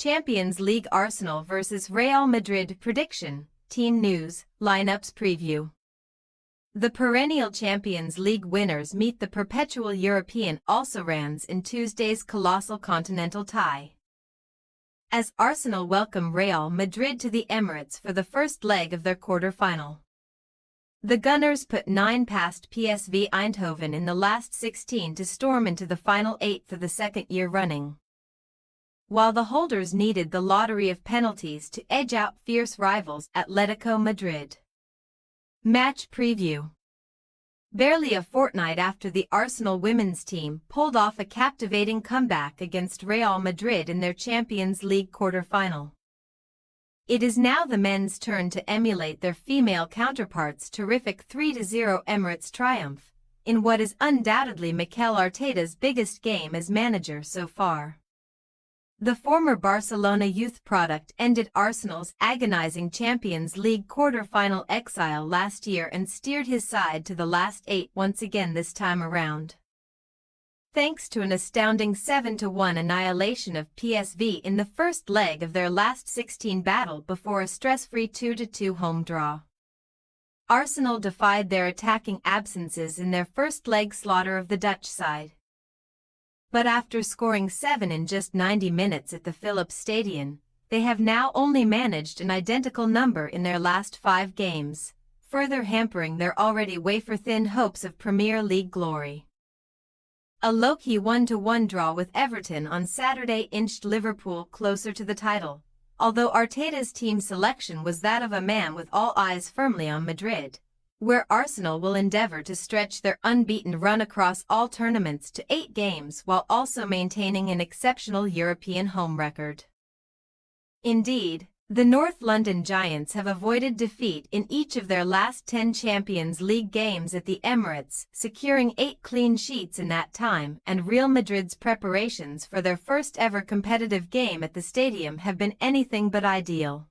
Champions League Arsenal vs Real Madrid prediction, team news, lineups preview. The perennial Champions League winners meet the perpetual European also-rans in Tuesday's colossal continental tie. As Arsenal welcome Real Madrid to the Emirates for the first leg of their quarter-final. The Gunners put 9 past PSV Eindhoven in the last 16 to storm into the final 8 for the second year running. While the holders needed the lottery of penalties to edge out fierce rivals Atletico Madrid. Match preview. Barely a fortnight after the Arsenal women's team pulled off a captivating comeback against Real Madrid in their Champions League quarter-final. It is now the men's turn to emulate their female counterparts' terrific 3-0 Emirates triumph, in what is undoubtedly Mikel Arteta's biggest game as manager so far. The former Barcelona youth product ended Arsenal's agonizing Champions League quarter-final exile last year and steered his side to the last 8 once again this time around. Thanks to an astounding 7-1 annihilation of PSV in the first leg of their last 16 battle before a stress-free 2-2 home draw. Arsenal defied their attacking absences in their first leg slaughter of the Dutch side. But after scoring 7 in just 90 minutes at the Philips Stadion, they have now only managed an identical number in their last 5 games, further hampering their already wafer-thin hopes of Premier League glory. A low-key 1-1 draw with Everton on Saturday inched Liverpool closer to the title, although Arteta's team selection was that of a man with all eyes firmly on Madrid, where Arsenal will endeavour to stretch their unbeaten run across all tournaments to 8 games while also maintaining an exceptional European home record. Indeed, the North London Giants have avoided defeat in each of their last 10 Champions League games at the Emirates, securing 8 clean sheets in that time, and Real Madrid's preparations for their first-ever competitive game at the stadium have been anything but ideal.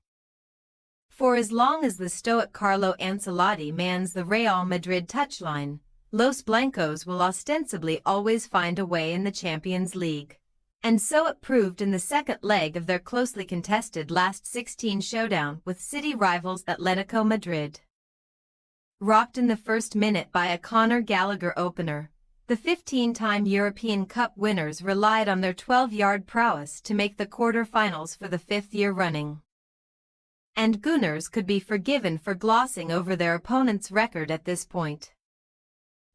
For as long as the stoic Carlo Ancelotti mans the Real Madrid touchline, Los Blancos will ostensibly always find a way in the Champions League. And so it proved in the second leg of their closely contested last 16 showdown with city rivals Atletico Madrid. Rocked in the first minute by a Conor Gallagher opener, the 15-time European Cup winners relied on their 12-yard prowess to make the quarter-finals for the 5th year running. And Gunners could be forgiven for glossing over their opponent's record at this point.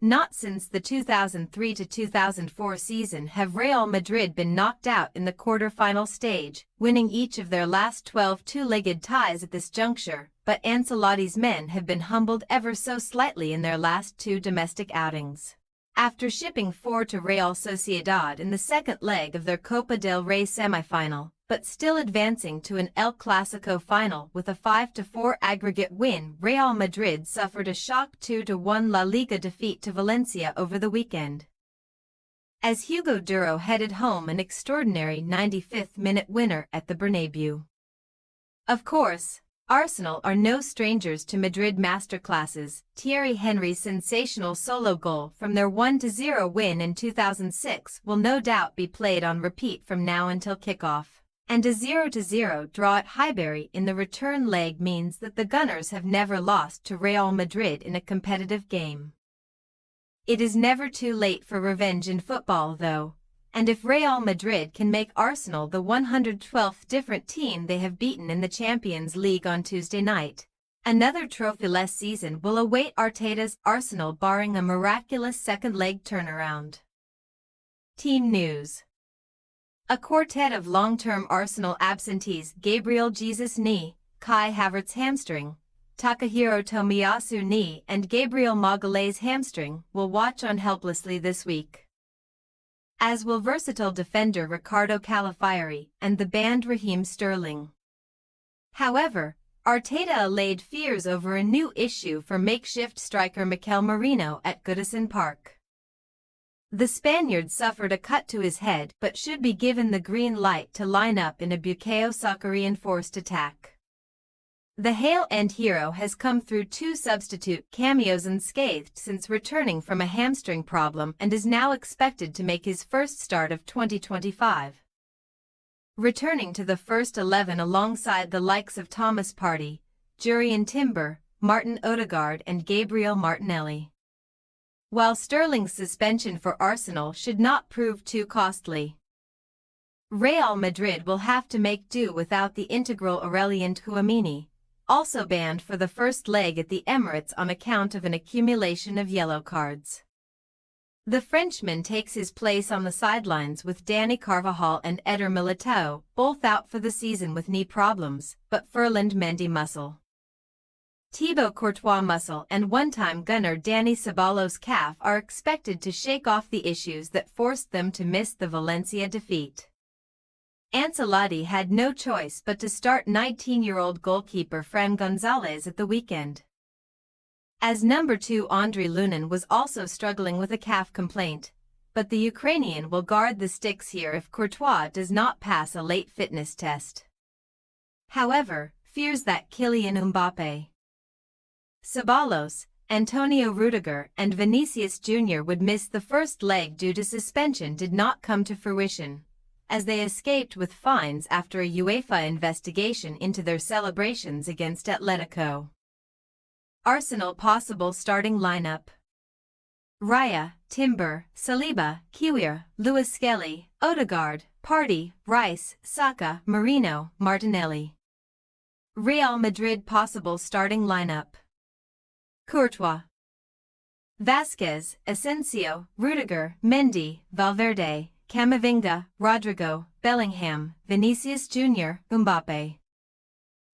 Not since the 2003-2004 season have Real Madrid been knocked out in the quarter-final stage, winning each of their last 12 two-legged ties at this juncture, but Ancelotti's men have been humbled ever so slightly in their last 2 domestic outings. After shipping 4 to Real Sociedad in the second leg of their Copa del Rey semi-final, but still advancing to an El Clasico final with a 5-4 aggregate win, Real Madrid suffered a shock 2-1 La Liga defeat to Valencia over the weekend. As Hugo Duro headed home an extraordinary 95th-minute winner at the Bernabeu. Of course, Arsenal are no strangers to Madrid masterclasses. Thierry Henry's sensational solo goal from their 1-0 win in 2006 will no doubt be played on repeat from now until kickoff. And a 0-0 draw at Highbury in the return leg means that the Gunners have never lost to Real Madrid in a competitive game. It is never too late for revenge in football though, and if Real Madrid can make Arsenal the 112th different team they have beaten in the Champions League on Tuesday night, another trophyless season will await Arteta's Arsenal barring a miraculous second-leg turnaround. Team news. A quartet of long-term Arsenal absentees: Gabriel Jesus knee, Kai Havertz hamstring, Takahiro Tomiyasu knee and Gabriel Magalhaes hamstring, will watch on helplessly this week. As will versatile defender Ricardo Calafiori and the banned Raheem Sterling. However, Arteta allayed fears over a new issue for makeshift striker Mikel Merino at Goodison Park. The Spaniard suffered a cut to his head but should be given the green light to line up in a Bukayo Saka-reinforced attack. The Hale-End hero has come through 2 substitute cameos unscathed since returning from a hamstring problem and is now expected to make his first start of 2025. returning to the first 11 alongside the likes of Thomas Partey, Jurrien Timber, Martin Odegaard and Gabriel Martinelli. While Sterling's suspension for Arsenal should not prove too costly, Real Madrid will have to make do without the integral Aurelien Tchouaméni, also banned for the first leg at the Emirates on account of an accumulation of yellow cards. The Frenchman takes his place on the sidelines with Dani Carvajal and Eder Militao, both out for the season with knee problems, but Ferland Mendy muscle, Thibaut Courtois muscle and one-time gunner Dani Ceballos calf are expected to shake off the issues that forced them to miss the Valencia defeat. Ancelotti had no choice but to start 19-year-old goalkeeper Fran Gonzalez at the weekend, as number 2 Andre Lunin was also struggling with a calf complaint, but the Ukrainian will guard the sticks here if Courtois does not pass a late fitness test. However, fears that Kylian Mbappe, Ceballos, Antonio Rudiger and Vinicius Jr. would miss the first leg due to suspension did not come to fruition, as they escaped with fines after a UEFA investigation into their celebrations against Atletico. Arsenal possible starting lineup: Raya, Timber, Saliba, Kiwior, Lewis Skelly, Odegaard, Partey, Rice, Saka, Marino, Martinelli. Real Madrid possible starting lineup: Courtois, Vasquez, Asensio, Rudiger, Mendy, Valverde, Camavinga, Rodrigo, Bellingham, Vinicius Jr., Mbappe.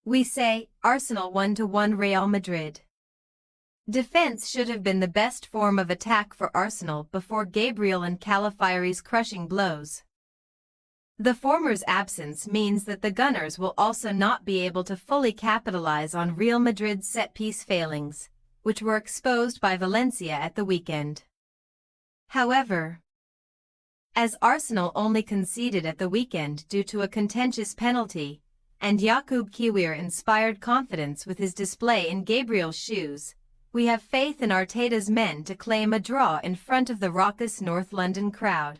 We say, Arsenal 1-1 Real Madrid. Defense should have been the best form of attack for Arsenal before Gabriel and Calafiori's crushing blows. The former's absence means that the Gunners will also not be able to fully capitalize on Real Madrid's set-piece failings, which were exposed by Valencia at the weekend. However, as Arsenal only conceded at the weekend due to a contentious penalty, and Jakub Kiwior inspired confidence with his display in Gabriel's shoes, we have faith in Arteta's men to claim a draw in front of the raucous North London crowd,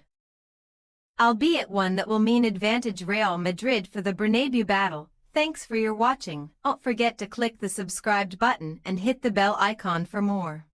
albeit one that will mean advantage Real Madrid for the Bernabeu battle. Thanks for your watching. Don't forget to click the subscribed button and hit the bell icon for more.